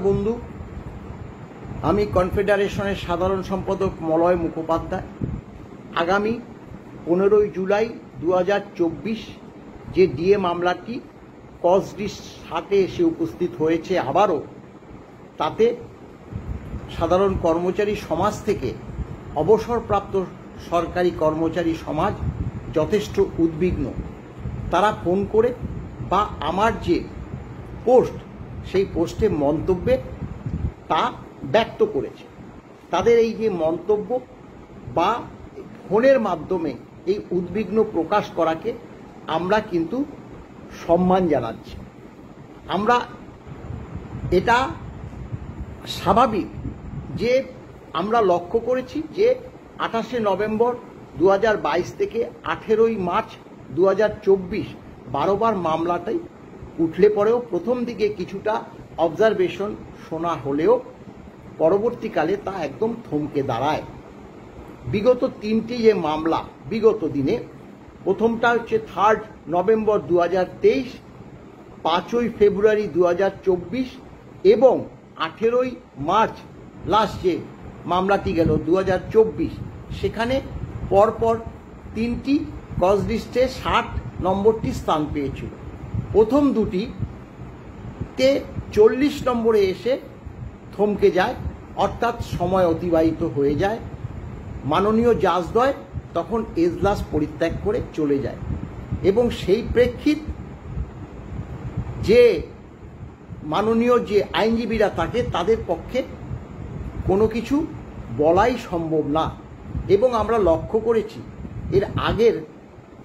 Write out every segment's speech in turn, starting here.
বন্ধু, আমি কনফেডারেশনের সাধারণ সম্পাদক মলয় মুখোপাধ্যায়। আগামী 15ই জুলাই 2024 যে ডিএ মামলাটি কজডির সাথে এসে উপস্থিত হয়েছে আবারও, তাতে সাধারণ কর্মচারী সমাজ থেকে অবসরপ্রাপ্ত সরকারি কর্মচারী সমাজ যথেষ্ট উদ্বিগ্ন। তারা ফোন করে বা আমার যে পোস্ট, সেই পোস্টে মন্তব্যে তা ব্যক্ত করেছে। তাদের এই যে মন্তব্য বা ফোনের মাধ্যমে এই উদ্বিগ্ন প্রকাশ করাকে আমরা কিন্তু সম্মান জানাচ্ছি। আমরা এটা স্বাভাবিক যে আমরা লক্ষ্য করেছি যে 28শে নভেম্বর 2022 থেকে 18ই মার্চ 2024 12 বার মামলাটাই উঠলে পরেও প্রথম দিকে কিছুটা অবজারভেশন শোনা হলেও পরবর্তীকালে তা একদম থমকে দাঁড়ায়। বিগত 3টি যে মামলা বিগত দিনে, প্রথমটা হচ্ছে 3 নভেম্বর 2023, 5ই ফেব্রুয়ারি 2024 এবং 18ই মার্চ লাস্ট যে মামলাটি গেল 2024, সেখানে পরপর 3টি কজ লিস্টে 60 নম্বরটি স্থান পেয়েছিল। প্রথম দুটিতে 40 নম্বরে এসে থমকে যায়, অর্থাৎ সময় অতিবাহিত হয়ে যায়। মাননীয় জাজদ্বয় তখন এজলাস পরিত্যাগ করে চলে যায় এবং সেই প্রেক্ষিত যে মাননীয় যে আইনজীবীরা থাকে তাদের পক্ষে কোনো কিছু বলাই সম্ভব না। এবং আমরা লক্ষ্য করেছি এর আগের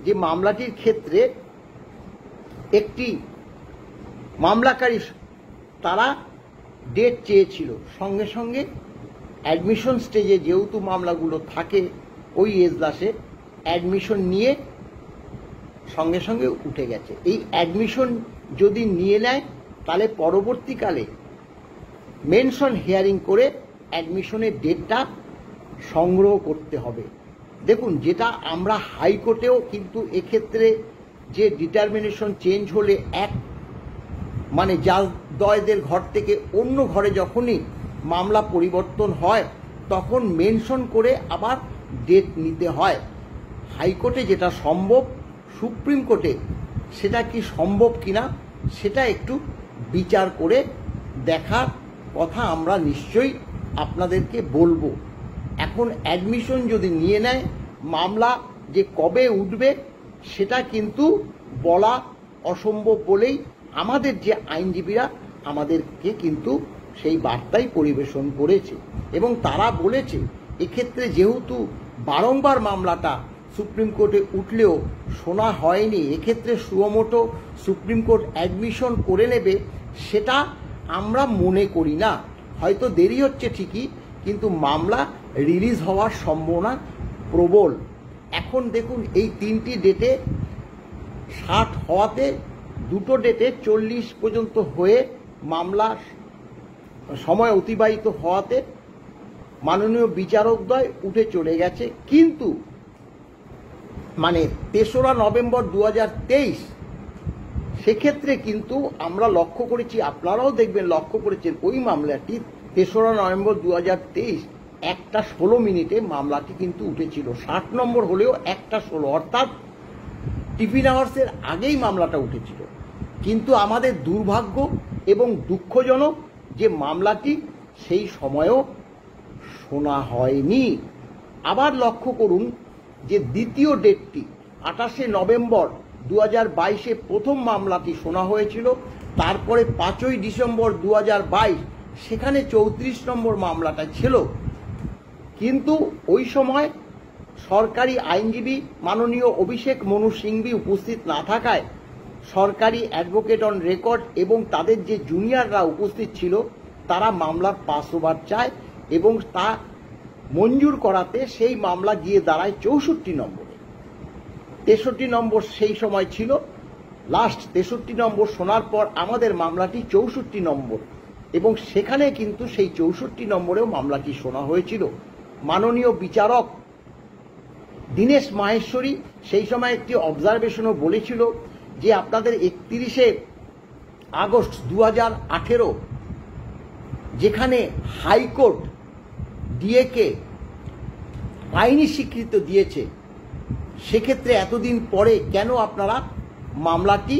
যে মামলাটির ক্ষেত্রে একটি মামলাকারী তারা ডেট চেয়েছিল, সঙ্গে সঙ্গে অ্যাডমিশন স্টেজে যেহেতু মামলাগুলো থাকে ওই এজলাসে অ্যাডমিশন নিয়ে সঙ্গে সঙ্গে উঠে গেছে। এই অ্যাডমিশন যদি নিয়ে নেয় তাহলে পরবর্তীকালে মেনশন হিয়ারিং করে অ্যাডমিশনের ডেটটা সংগ্রহ করতে হবে। দেখুন, যেটা আমরা হাইকোর্টেও কিন্তু এক্ষেত্রে যে ডিটারমিনেশন চেঞ্জ হলে মানে জাজদ্বয়দের ঘর থেকে অন্য ঘরে যখনই মামলা পরিবর্তন হয় তখন মেনশন করে আবার ডেট নিতে হয়। হাইকোর্টে যেটা সম্ভব, সুপ্রিম কোর্টে সেটা কি সম্ভব কিনা সেটা একটু বিচার করে দেখার কথা আমরা নিশ্চয়ই আপনাদেরকে বলবো। এখন অ্যাডমিশন যদি নিয়ে নেয়, মামলা যে কবে উঠবে সেটা কিন্তু বলা অসম্ভব বলেই আমাদের যে আইনজীবীরা আমাদেরকে কিন্তু সেই বার্তাই পরিবেশন করেছে এবং তারা বলেছে এক্ষেত্রে যেহেতু বারংবার মামলাটা সুপ্রিম কোর্টে উঠলেও শোনা হয়নি, এক্ষেত্রে সুমোটো সুপ্রিম কোর্ট অ্যাডমিশন করে নেবে সেটা আমরা মনে করি না। হয়তো দেরি হচ্ছে ঠিকই, কিন্তু মামলা রিলিজ হওয়ার সম্ভাবনা প্রবল। এখন দেখুন, এই 3টি ডেটে 60 হওয়াতে দুটো ডেটে 40 পর্যন্ত হয়ে মামলা সময় অতিবাহিত হওয়াতে মাননীয় বিচারকদ্বয় উঠে চলে গেছে। কিন্তু মানে 3রা নভেম্বর 2023 সেক্ষেত্রে কিন্তু আমরা লক্ষ্য করেছি, আপনারাও দেখবেন লক্ষ্য করেছেন, ওই মামলাটি 3রা নভেম্বর 2023 1:16 মামলাটি কিন্তু উঠেছিল। 60 নম্বর হলেও 1:16, অর্থাৎ টিফিন আওয়ার্সের আগেই মামলাটা উঠেছিল। কিন্তু আমাদের দুর্ভাগ্য এবং দুঃখজনক যে মামলাটি সেই সময়েও শোনা হয়নি। আবার লক্ষ্য করুন যে দ্বিতীয় ডেটটি 28শে নভেম্বর 2022 প্রথম মামলাটি শোনা হয়েছিল, তারপরে 5ই ডিসেম্বর 2022 সেখানে 34 নম্বর মামলাটা ছিল। কিন্তু ওই সময় সরকারি আইনজীবী মাননীয় অভিষেক মনু সিংভি উপস্থিত না থাকায় সরকারি অ্যাডভোকেট অন রেকর্ড এবং তাদের যে জুনিয়ররা উপস্থিত ছিল তারা মামলার পাস ওভার চায় এবং তা মঞ্জুর করাতে সেই মামলা গিয়ে দাঁড়ায় 64 নম্বরে। 63 নম্বর সেই সময় ছিল লাস্ট। 63 নম্বর শোনার পর আমাদের মামলাটি 64 নম্বর এবং সেখানে কিন্তু সেই 64 নম্বরেও মামলাটি শোনা হয়েছিল। মাননীয় বিচারক দীনেশ মাহেশ্বরী সেই সময় একটি অবজারভেশনও বলেছিল যে আপনাদের 31শে আগস্ট 2018 যেখানে হাইকোর্ট ডিএকে আইনি স্বীকৃতি দিয়েছে, সেক্ষেত্রে এতদিন পরে কেন আপনারা মামলাটি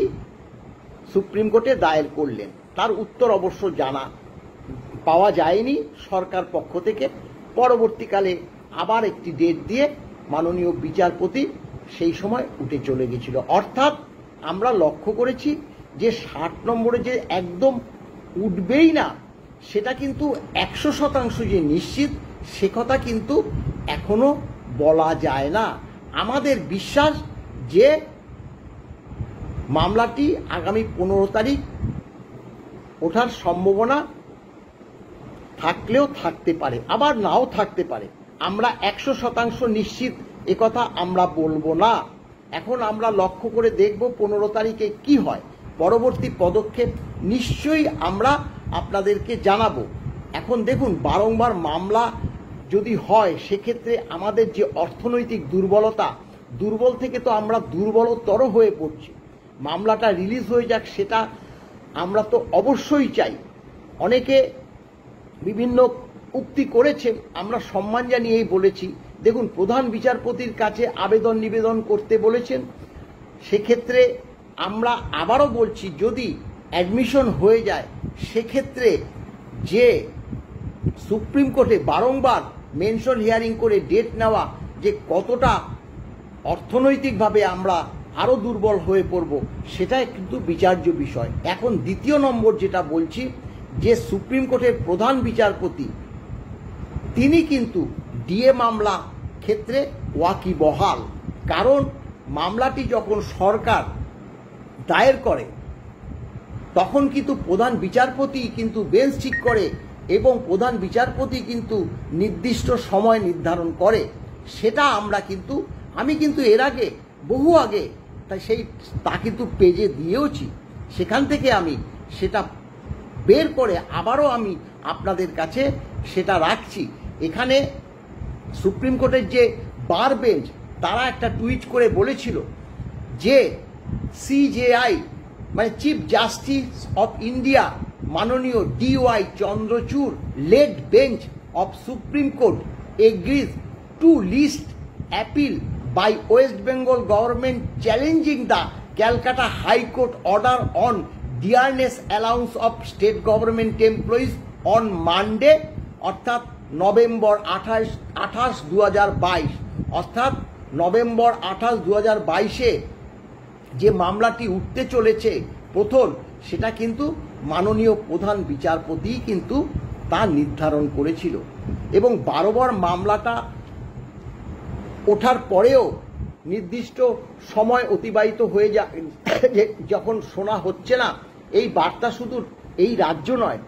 সুপ্রিম কোর্টে দায়ের করলেন? তার উত্তর অবশ্য পাওয়া যায়নি সরকার পক্ষ থেকে। পরবর্তীকালে আবার একটি ডেট দিয়ে মাননীয় বিচারপতি সেই সময় উঠে চলে গেছিল। অর্থাৎ আমরা লক্ষ্য করেছি যে 60 নম্বরে যে একদম উঠবেই না, সেটা কিন্তু 100% যে নিশ্চিত, সে কথা কিন্তু এখনো বলা যায় না। আমাদের বিশ্বাস যে মামলাটি আগামী 15 তারিখ ওঠার সম্ভাবনা থাকলেও থাকতে পারে, আবার নাও থাকতে পারে। আমরা 100% নিশ্চিত একথা আমরা বলবো না। এখন আমরা লক্ষ্য করে দেখব 15 তারিখে কি হয়। পরবর্তী পদক্ষেপ নিশ্চয়ই আমরা আপনাদেরকে জানাবো। এখন দেখুন, বারংবার মামলা যদি হয়, সেক্ষেত্রে আমাদের যে অর্থনৈতিক দুর্বল থেকে তো আমরা দুর্বলতর হয়ে পড়ছি। মামলাটা রিলিজ হয়ে যাক, সেটা আমরা তো অবশ্যই চাই। অনেকে বিভিন্ন উক্তি করেছেন, আমরা সম্মান জানিয়েই বলেছি। দেখুন, প্রধান বিচারপতির কাছে নিবেদন করতে বলেছেন। সেক্ষেত্রে আমরা আবারও বলছি, যদি অ্যাডমিশন হয়ে যায়, সেক্ষেত্রে যে সুপ্রিম কোর্টে বারংবার মেনশন হিয়ারিং করে ডেট নেওয়া, যে কতটা অর্থনৈতিকভাবে আমরা আরও দুর্বল হয়ে পড়ব, সেটা কিন্তু বিচার্য বিষয়। এখন দ্বিতীয় নম্বর যেটা বলছি, যে সুপ্রিম কোর্টের প্রধান বিচারপতি তিনি কিন্তু ডিএ মামলা ক্ষেত্রে ওয়াকিবহাল। কারণ মামলাটি যখন সরকার দায়ের করে, তখন কিন্তু প্রধান বিচারপতি কিন্তু বেঞ্চ ঠিক করে, এবং প্রধান বিচারপতি কিন্তু নির্দিষ্ট সময় নির্ধারণ করে। সেটা আমি কিন্তু এর আগে বহু আগে তা কিন্তু পেজে দিয়েওছি। সেখান থেকে আমি সেটা বের করে আবারও আমি আপনাদের কাছে সেটা রাখছি। এখানে সুপ্রিম কোর্টের যে বার বেঞ্চ, তারা একটা টুইট করে বলেছিল যে সিজেআই মানে চিফ জাস্টিস অফ ইন্ডিয়া মাননীয় DY Chandrachud led bench of Supreme Court agrees to list appeal by West Bengal government challenging the Calcutta High Court order on dearness allowance of state government employees on Monday, অর্থাৎ November 28, 2022। অর্থাৎ November 28, 2022-এ যে মামলাটি উঠতে চলেছে প্রথম, সেটা কিন্তু মাননীয় প্রধান বিচারপতি কিন্তু তা নির্ধারণ করেছিল। এবং বারবার মামলাটা ওঠার পরেও নির্দিষ্ট সময় অতিবাহিত হয়ে যখন শোনা হচ্ছে না, এই বার্তা শুধু এই রাজ্য নয়,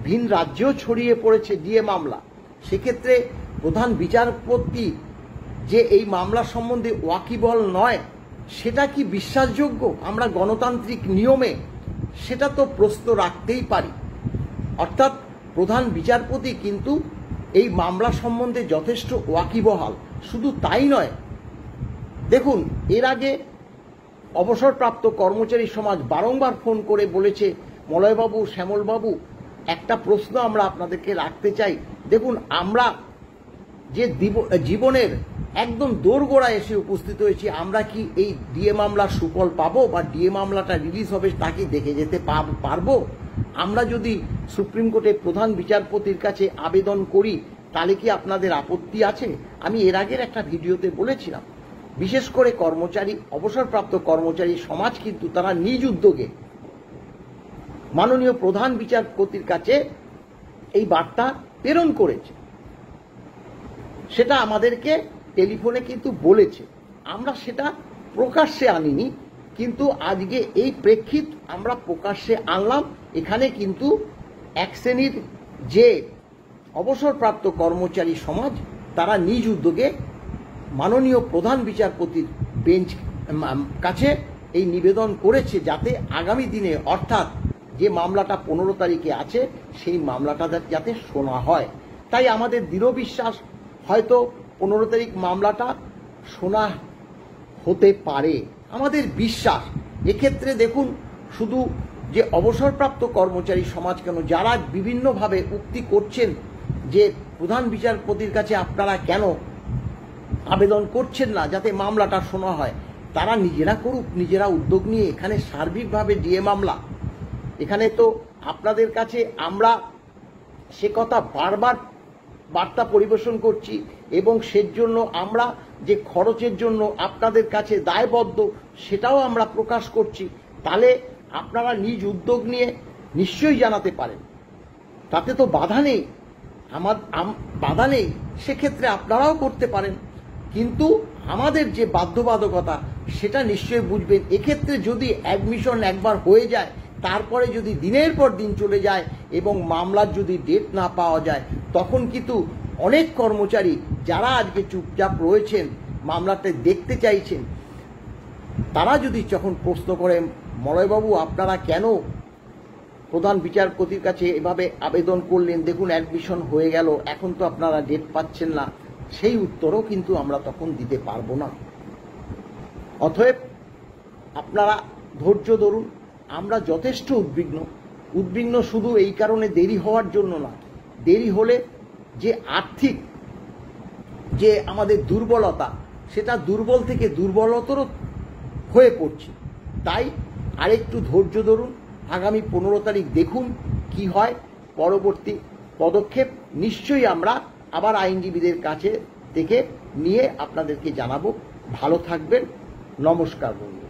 ভিন রাজ্যেও ছড়িয়ে পড়েছে ডিএ মামলা। সেক্ষেত্রে প্রধান বিচারপতি যে এই মামলা সম্বন্ধে ওয়াকিবহাল নয়, সেটা কি বিশ্বাসযোগ্য? আমরা গণতান্ত্রিক নিয়মে সেটা তো প্রশ্ন রাখতেই পারি। অর্থাৎ প্রধান বিচারপতি কিন্তু এই মামলা সম্বন্ধে যথেষ্ট ওয়াকিবহাল। শুধু তাই নয়, দেখুন, এর আগে অবসরপ্রাপ্ত কর্মচারী সমাজ বারংবার ফোন করে বলেছে, মলয়বাবু, শ্যামলবাবু, একটা প্রশ্ন আমরা আপনাদেরকে রাখতে চাই। দেখুন, আমরা যে জীবনের একদম দোরগোড়ায় এসে উপস্থিত হয়েছি, আমরা কি এই ডিএ মামলার সুফল পাবো, বা ডিএ মামলাটা রিলিজ হবে তাকে দেখে যেতে পারবো? আমরা যদি সুপ্রিম কোর্টের প্রধান বিচারপতির কাছে আবেদন করি, তাহলে কি আপনাদের আপত্তি আছে? আমি এর আগের একটা ভিডিওতে বলেছিলাম, বিশেষ করে অবসরপ্রাপ্ত কর্মচারী সমাজ কিন্তু তারা নিজ উদ্যোগে মাননীয় প্রধান বিচারপতির কাছে এই বার্তা প্রেরণ করেছে। সেটা আমাদেরকে টেলিফোনে কিন্তু বলেছে, আমরা সেটা প্রকাশ্যে আনিনি, কিন্তু আজকে এই প্রেক্ষিত আমরা প্রকাশ্যে আনলাম। এখানে কিন্তু এক শ্রেণীর যে অবসরপ্রাপ্ত কর্মচারী সমাজ, তারা নিজ উদ্যোগে মাননীয় প্রধান বিচারপতির বেঞ্চ কাছে এই নিবেদন করেছে, যাতে আগামী দিনে, অর্থাৎ যে মামলাটা 15 তারিখে আছে, সেই মামলাটা যাতে শোনা হয়। তাই আমাদের দৃঢ় বিশ্বাস, হয়তো 15 তারিখ মামলাটা শোনা হতে পারে, আমাদের বিশ্বাস। এক্ষেত্রে দেখুন, শুধু যে অবসরপ্রাপ্ত কর্মচারী সমাজ কেন, যারা বিভিন্নভাবে উক্তি করছেন যে প্রধান বিচারপতির কাছে আপনারা কেন আবেদন করছেন না যাতে মামলাটা শোনা হয়, তারা নিজেরা করুক, নিজেরা উদ্যোগ নিয়ে। এখানে সার্বিকভাবে ডিএ মামলা, এখানে তো আপনাদের কাছে আমরা সে কথা বারবার বার্তা পরিবেশন করছি এবং সেজন্য আমরা যে খরচের জন্য আপনাদের কাছে দায়বদ্ধ সেটাও আমরা প্রকাশ করছি। তাহলে আপনারা নিজ উদ্যোগ নিয়ে নিশ্চয়ই জানাতে পারেন, তাতে তো বাধা নেই, বাধা নেই, সেক্ষেত্রে আপনারাও করতে পারেন। কিন্তু আমাদের যে বাধ্যবাধকতা সেটা নিশ্চয়ই বুঝবেন। এক্ষেত্রে যদি অ্যাডমিশন একবার হয়ে যায়, তারপরে যদি দিনের পর দিন চলে যায় এবং মামলার যদি ডেট না পাওয়া যায়, তখন কিন্তু অনেক কর্মচারী যারা আজকে চুপচাপ রয়েছেন, মামলাটা দেখতে চাইছেন, তারা যদি যখন প্রশ্ন করেন মলয়বাবু আপনারা কেন প্রধান বিচারপতির কাছে এভাবে আবেদন করলেন, দেখুন অ্যাডমিশন হয়ে গেল, এখন তো আপনারা ডেট পাচ্ছেন না, সেই উত্তরও কিন্তু আমরা তখন দিতে পারবো না। অতএব আপনারা ধৈর্য ধরুন। আমরা যথেষ্ট উদ্বিগ্ন শুধু এই কারণে দেরি হওয়ার জন্য না, দেরি হলে যে আর্থিক যে আমাদের দুর্বলতা, সেটা দুর্বল থেকে দুর্বলতর হয়ে পড়ছে। তাই আরেকটু ধৈর্য ধরুন, আগামী 15 তারিখ দেখুন কি হয়, পরবর্তী পদক্ষেপ নিশ্চয়ই আমরা আবার আইনজীবীদের কাছে থেকে নিয়ে আপনাদেরকে জানাবো। ভালো থাকবেন, নমস্কার বন্ধু।